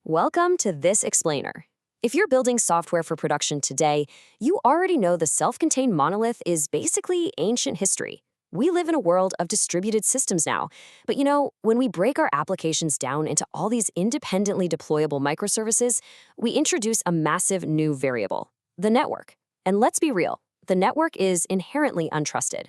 Welcome to this explainer. If you're building software for production today, you already know the self-contained monolith is basically ancient history. We live in a world of distributed systems now, but when we break our applications down into all these independently deployable microservices, we introduce a massive new variable, the network. And let's be real, the network is inherently untrusted.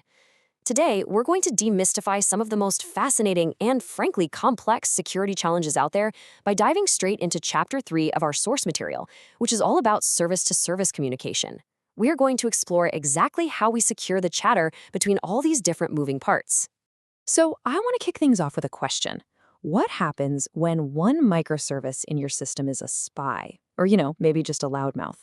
Today, we're going to demystify some of the most fascinating and frankly complex security challenges out there by diving straight into Chapter 3 of our source material, which is all about service-to-service communication. We are going to explore exactly how we secure the chatter between all these different moving parts. So I want to kick things off with a question. What happens when one microservice in your system is a spy? Or, maybe just a loudmouth?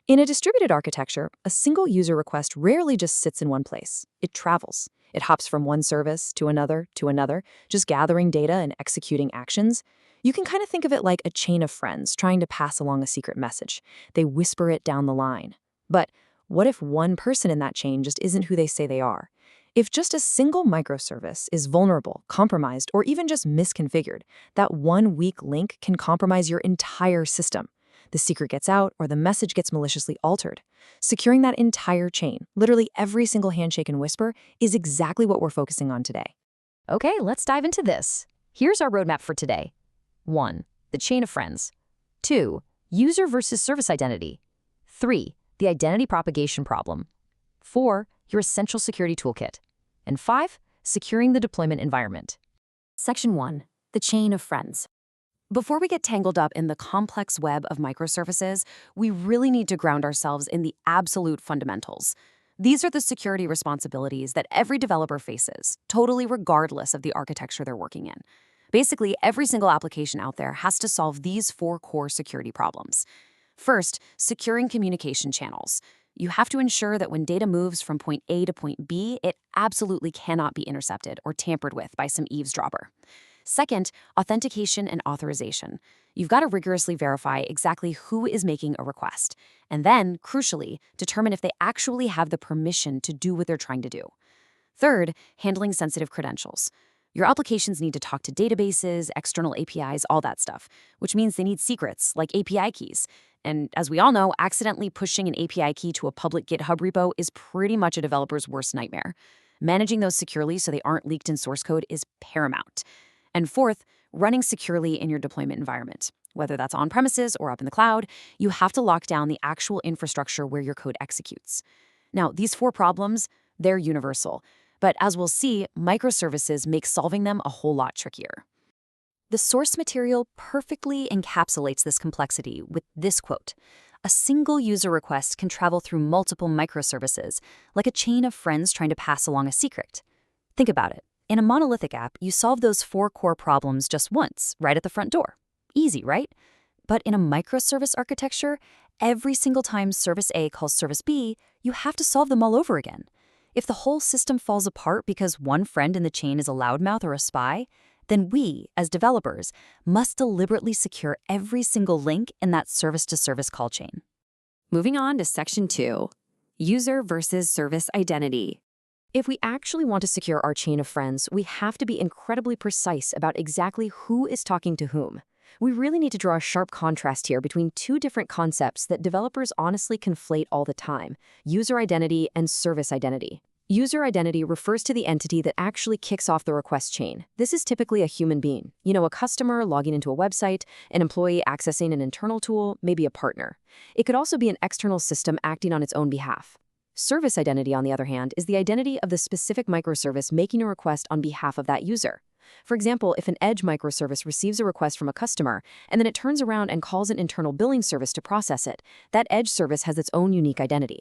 In a distributed architecture, a single user request rarely just sits in one place. It travels. It hops from one service to another, just gathering data and executing actions. You can kind of think of it like a chain of friends trying to pass along a secret message. They whisper it down the line. But what if one person in that chain just isn't who they say they are? If just a single microservice is vulnerable, compromised, or even just misconfigured, that one weak link can compromise your entire system. The secret gets out or the message gets maliciously altered. Securing that entire chain, literally every single handshake and whisper, is exactly what we're focusing on today. Okay, let's dive into this. Here's our roadmap for today. 1. The chain of friends. 2. User versus service identity. 3. The identity propagation problem. 4. Your essential security toolkit. And 5. Securing the deployment environment. Section 1. The chain of friends. Before we get tangled up in the complex web of microservices, we really need to ground ourselves in the absolute fundamentals. These are the security responsibilities that every developer faces, totally regardless of the architecture they're working in. Basically, every single application out there has to solve these 4 core security problems. First, securing communication channels. You have to ensure that when data moves from point A to point B, it absolutely cannot be intercepted or tampered with by some eavesdropper. Second, authentication and authorization. You've got to rigorously verify exactly who is making a request. And then, crucially, determine if they actually have the permission to do what they're trying to do. Third, handling sensitive credentials. Your applications need to talk to databases, external APIs, all that stuff, which means they need secrets like API keys. And as we all know, accidentally pushing an API key to a public GitHub repo is pretty much a developer's worst nightmare. Managing those securely so they aren't leaked in source code is paramount. And fourth, running securely in your deployment environment. Whether that's on-premises or up in the cloud, you have to lock down the actual infrastructure where your code executes. Now, these 4 problems, they're universal. But as we'll see, microservices make solving them a whole lot trickier. The source material perfectly encapsulates this complexity with this quote: "A single user request can travel through multiple microservices, like a chain of friends trying to pass along a secret." Think about it. In a monolithic app, you solve those 4 core problems just once, right at the front door. Easy, right? But in a microservice architecture, every single time service A calls service B, you have to solve them all over again. If the whole system falls apart because one friend in the chain is a loudmouth or a spy, then we, as developers, must deliberately secure every single link in that service-to-service call chain. Moving on to Section 2, User versus Service Identity. If we actually want to secure our chain of friends, we have to be incredibly precise about exactly who is talking to whom. We really need to draw a sharp contrast here between 2 different concepts that developers honestly conflate all the time: user identity and service identity. User identity refers to the entity that actually kicks off the request chain. This is typically a human being, a customer logging into a website, an employee accessing an internal tool, maybe a partner. It could also be an external system acting on its own behalf. Service identity, on the other hand, is the identity of the specific microservice making a request on behalf of that user. For example, if an edge microservice receives a request from a customer, and then it turns around and calls an internal billing service to process it, that edge service has its own unique identity.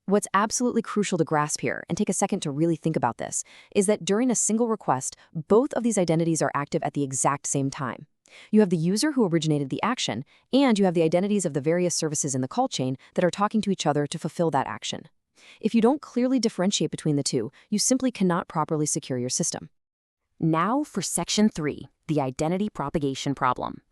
What's absolutely crucial to grasp here, and take a second to really think about this, is that during a single request, both of these identities are active at the exact same time. You have the user who originated the action, and you have the identities of the various services in the call chain that are talking to each other to fulfill that action. If you don't clearly differentiate between the two, you simply cannot properly secure your system. Now for Section 3, the identity propagation problem.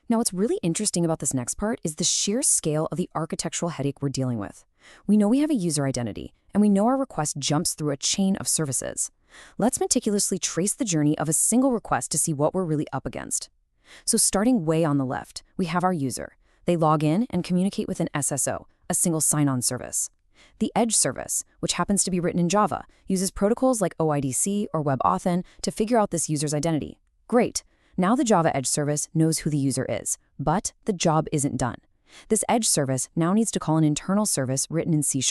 Now, what's really interesting about this next part is the sheer scale of the architectural headache we're dealing with. We know we have a user identity, and we know our request jumps through a chain of services. Let's meticulously trace the journey of a single request to see what we're really up against. So starting way on the left, we have our user. They log in and communicate with an SSO, a single sign-on service. The Edge service, which happens to be written in Java, uses protocols like OIDC or WebAuthn to figure out this user's identity. Great. Now the Java Edge service knows who the user is, but the job isn't done. This Edge service now needs to call an internal service written in C#,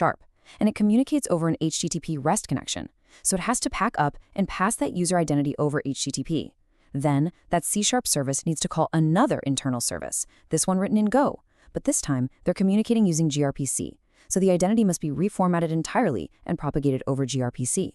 and it communicates over an HTTP REST connection, so it has to pack up and pass that user identity over HTTP. Then, that C# service needs to call another internal service, this one written in Go, but this time they're communicating using gRPC, so the identity must be reformatted entirely and propagated over gRPC.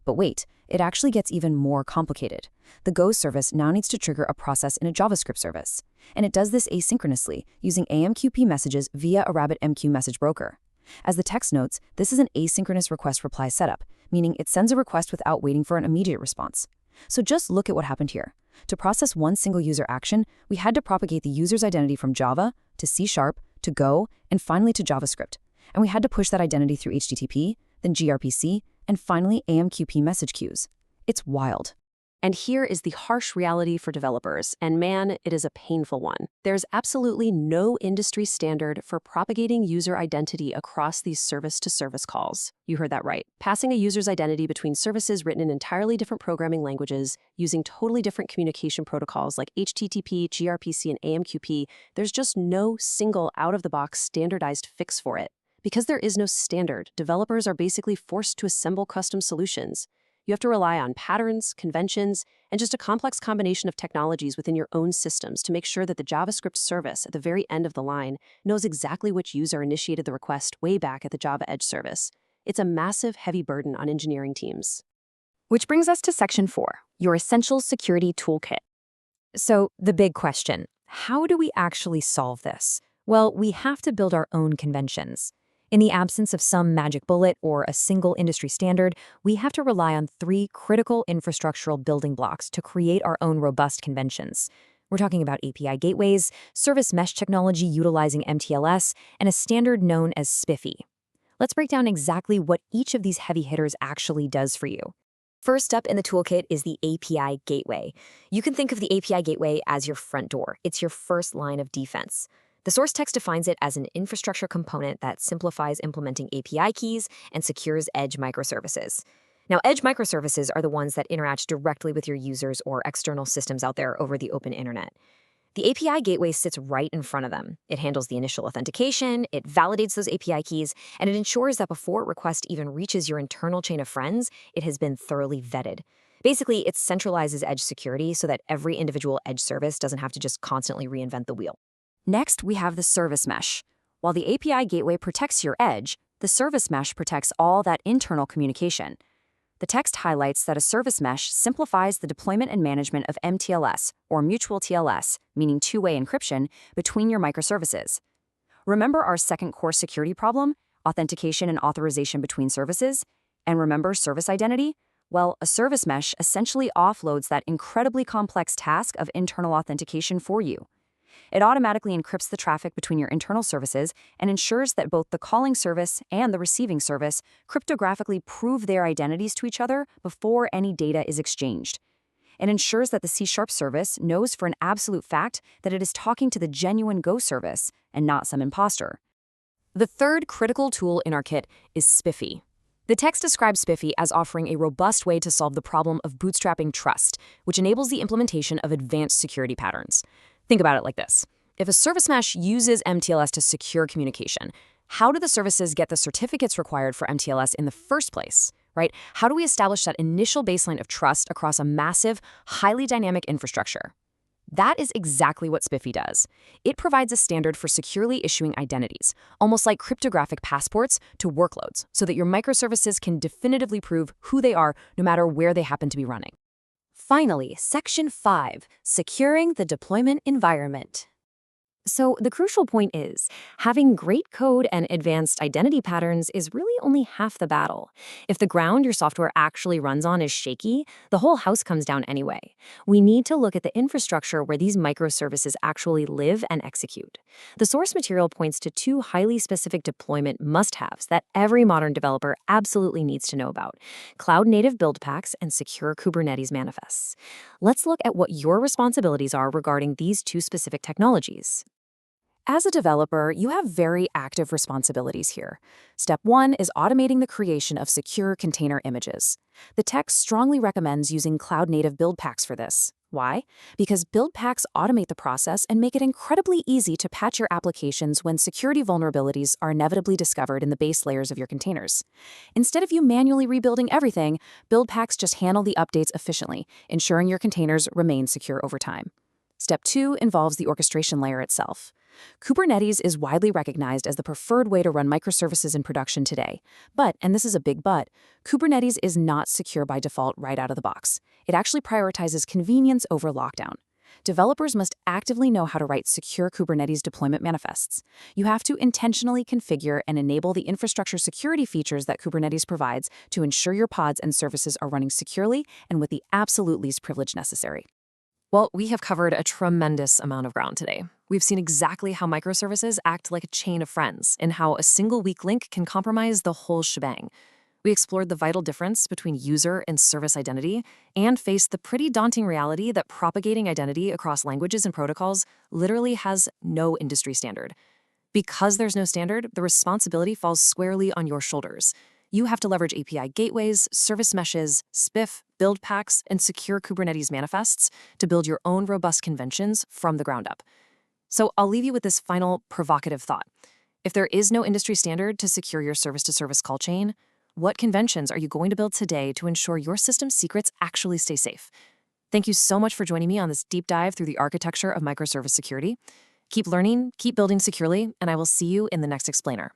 But wait, it actually gets even more complicated. The Go service now needs to trigger a process in a JavaScript service, and it does this asynchronously using AMQP messages via a RabbitMQ message broker. As the text notes, this is an asynchronous request-reply setup, meaning it sends a request without waiting for an immediate response. So just look at what happened here. To process one single user action, we had to propagate the user's identity from Java to C#, to Go, and finally to JavaScript. And we had to push that identity through HTTP, then gRPC, and finally AMQP message queues. It's wild. And here is the harsh reality for developers, and man, it is a painful one. There's absolutely no industry standard for propagating user identity across these service-to-service calls. You heard that right. Passing a user's identity between services written in entirely different programming languages, using totally different communication protocols like HTTP, gRPC, and AMQP, there's just no single out-of-the-box standardized fix for it. Because there is no standard, developers are basically forced to assemble custom solutions. You have to rely on patterns, conventions, and just a complex combination of technologies within your own systems to make sure that the JavaScript service at the very end of the line knows exactly which user initiated the request way back at the Java Edge service. It's a massive, heavy burden on engineering teams. Which brings us to Section 4, your Essential Security Toolkit. So, the big question, how do we actually solve this? Well, we have to build our own conventions. In the absence of some magic bullet or a single industry standard, we have to rely on 3 critical infrastructural building blocks to create our own robust conventions. We're talking about API gateways, service mesh technology utilizing mTLS, and a standard known as SPIFFE. Let's break down exactly what each of these heavy hitters actually does for you. First up in the toolkit is the API gateway. You can think of the API gateway as your front door. It's your first line of defense. The source text defines it as an infrastructure component that simplifies implementing API keys and secures Edge microservices. Now, Edge microservices are the ones that interact directly with your users or external systems out there over the open internet. The API gateway sits right in front of them. It handles the initial authentication, it validates those API keys, and it ensures that before a request even reaches your internal chain of friends, it has been thoroughly vetted. Basically, it centralizes Edge security so that every individual Edge service doesn't have to just constantly reinvent the wheel. Next, we have the service mesh. While the API gateway protects your Edge, the service mesh protects all that internal communication. The text highlights that a service mesh simplifies the deployment and management of mTLS, or Mutual TLS, meaning two-way encryption, between your microservices. Remember our second core security problem, authentication and authorization between services? And remember service identity? Well, a service mesh essentially offloads that incredibly complex task of internal authentication for you. It automatically encrypts the traffic between your internal services and ensures that both the calling service and the receiving service cryptographically prove their identities to each other before any data is exchanged. It ensures that the C# service knows for an absolute fact that it is talking to the genuine Go service and not some imposter. The third critical tool in our kit is SPIFFE. The text describes SPIFFE as offering a robust way to solve the problem of bootstrapping trust, which enables the implementation of advanced security patterns. Think about it like this. If a service mesh uses mTLS to secure communication, how do the services get the certificates required for mTLS in the first place, right? How do we establish that initial baseline of trust across a massive, highly dynamic infrastructure? That is exactly what SPIFFE does. It provides a standard for securely issuing identities, almost like cryptographic passports to workloads, so that your microservices can definitively prove who they are no matter where they happen to be running. Finally, Section 5, Securing the Deployment Environment. So the crucial point is, having great code and advanced identity patterns is really only half the battle. If the ground your software actually runs on is shaky, the whole house comes down anyway. We need to look at the infrastructure where these microservices actually live and execute. The source material points to two highly specific deployment must-haves that every modern developer absolutely needs to know about: cloud-native build packs and secure Kubernetes manifests. Let's look at what your responsibilities are regarding these two specific technologies. As a developer, you have very active responsibilities here. Step 1 is automating the creation of secure container images. The text strongly recommends using cloud-native build packs for this. Why? Because build packs automate the process and make it incredibly easy to patch your applications when security vulnerabilities are inevitably discovered in the base layers of your containers. Instead of you manually rebuilding everything, build packs just handle the updates efficiently, ensuring your containers remain secure over time. Step 2 involves the orchestration layer itself. Kubernetes is widely recognized as the preferred way to run microservices in production today. But, and this is a big but, Kubernetes is not secure by default right out of the box. It actually prioritizes convenience over lockdown. Developers must actively know how to write secure Kubernetes deployment manifests. You have to intentionally configure and enable the infrastructure security features that Kubernetes provides to ensure your pods and services are running securely and with the absolute least privilege necessary. Well, we have covered a tremendous amount of ground today. We've seen exactly how microservices act like a chain of friends and how a single weak link can compromise the whole shebang. We explored the vital difference between user and service identity and faced the pretty daunting reality that propagating identity across languages and protocols literally has no industry standard. Because there's no standard, the responsibility falls squarely on your shoulders. You have to leverage API gateways, service meshes, SPIF, build packs, and secure Kubernetes manifests to build your own robust conventions from the ground up. So I'll leave you with this final provocative thought. If there is no industry standard to secure your service-to-service call chain, what conventions are you going to build today to ensure your system's secrets actually stay safe? Thank you so much for joining me on this deep dive through the architecture of microservice security. Keep learning, keep building securely, and I will see you in the next explainer.